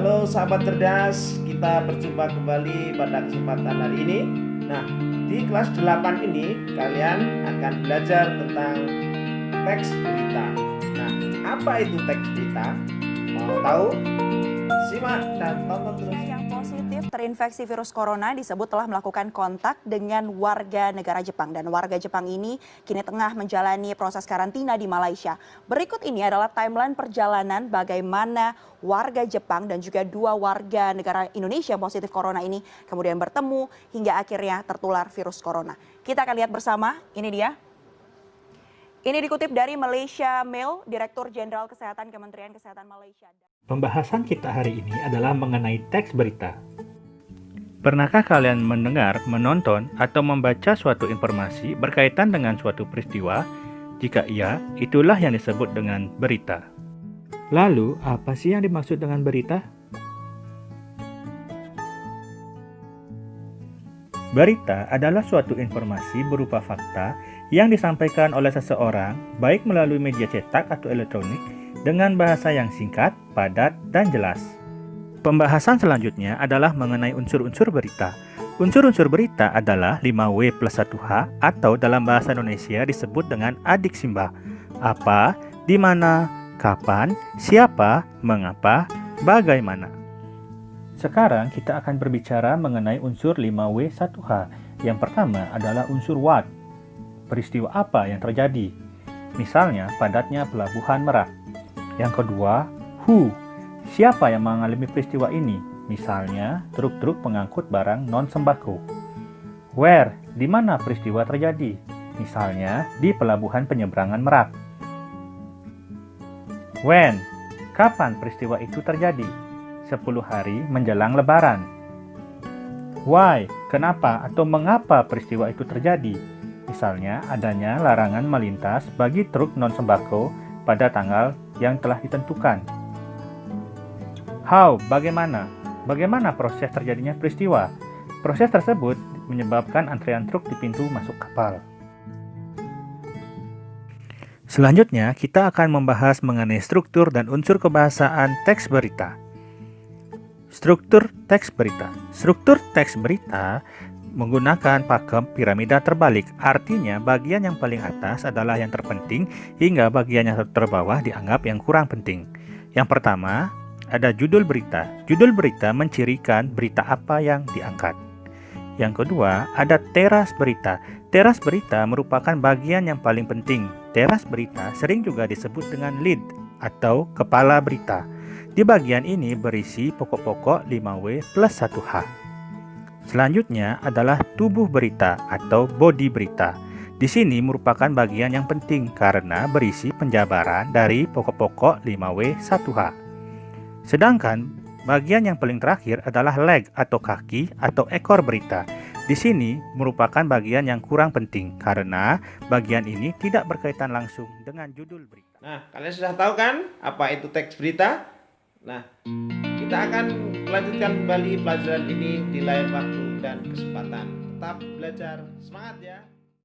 Halo sahabat cerdas, kita berjumpa kembali pada kesempatan hari ini. Nah, di kelas 8 ini kalian akan belajar tentang teks berita. Nah, apa itu teks berita? Mau tahu? Simak dan tonton terus. Yang positif terinfeksi virus corona disebut telah melakukan kontak dengan warga negara Jepang, dan warga Jepang ini kini tengah menjalani proses karantina di Malaysia. Berikut ini adalah timeline perjalanan bagaimana warga Jepang dan juga 2 warga negara Indonesia yang positif corona ini kemudian bertemu hingga akhirnya tertular virus corona. Kita akan lihat bersama, ini dia. Ini dikutip dari Malaysia Mail, Direktur Jenderal Kesehatan Kementerian Kesehatan Malaysia. Pembahasan kita hari ini adalah mengenai teks berita. Pernahkah kalian mendengar, menonton, atau membaca suatu informasi berkaitan dengan suatu peristiwa? Jika iya, itulah yang disebut dengan berita. Lalu, apa sih yang dimaksud dengan berita? Berita adalah suatu informasi berupa fakta yang disampaikan oleh seseorang, baik melalui media cetak atau elektronik, dengan bahasa yang singkat, padat, dan jelas. Pembahasan selanjutnya adalah mengenai unsur-unsur berita. Unsur-unsur berita adalah 5W plus 1H atau dalam bahasa Indonesia disebut dengan adik simba. Apa, di mana, kapan, siapa, mengapa, bagaimana. Sekarang kita akan berbicara mengenai unsur 5W 1H. Yang pertama adalah unsur what. Peristiwa apa yang terjadi? Misalnya, padatnya pelabuhan Merak. Yang kedua, who. Siapa yang mengalami peristiwa ini? Misalnya, truk-truk pengangkut barang non-sembako. Where. Di mana peristiwa terjadi? Misalnya, di pelabuhan penyeberangan Merak. When. Kapan peristiwa itu terjadi? 10 hari menjelang Lebaran. Why. Kenapa atau mengapa peristiwa itu terjadi? Misalnya, adanya larangan melintas bagi truk non-sembako pada tanggal yang telah ditentukan. How, bagaimana? Bagaimana proses terjadinya peristiwa? Proses tersebut menyebabkan antrean truk di pintu masuk kapal. Selanjutnya, kita akan membahas mengenai struktur dan unsur kebahasaan teks berita. Struktur teks berita. Struktur teks berita menggunakan pakem piramida terbalik. Artinya bagian yang paling atas adalah yang terpenting hingga bagian yang terbawah dianggap yang kurang penting. Yang pertama, ada judul berita. Judul berita mencirikan berita apa yang diangkat. Yang kedua, ada teras berita. Teras berita merupakan bagian yang paling penting. Teras berita sering juga disebut dengan lead atau kepala berita. Di bagian ini berisi pokok-pokok 5W plus 1H. Selanjutnya adalah tubuh berita atau body berita. Di sini merupakan bagian yang penting karena berisi penjabaran dari pokok-pokok 5W 1H. Sedangkan bagian yang paling terakhir adalah leg atau kaki atau ekor berita. Di sini merupakan bagian yang kurang penting karena bagian ini tidak berkaitan langsung dengan judul berita. Nah, kalian sudah tahu kan apa itu teks berita? Nah, kita akan melanjutkan kembali pelajaran ini di lain waktu dan kesempatan. Tetap belajar, semangat ya!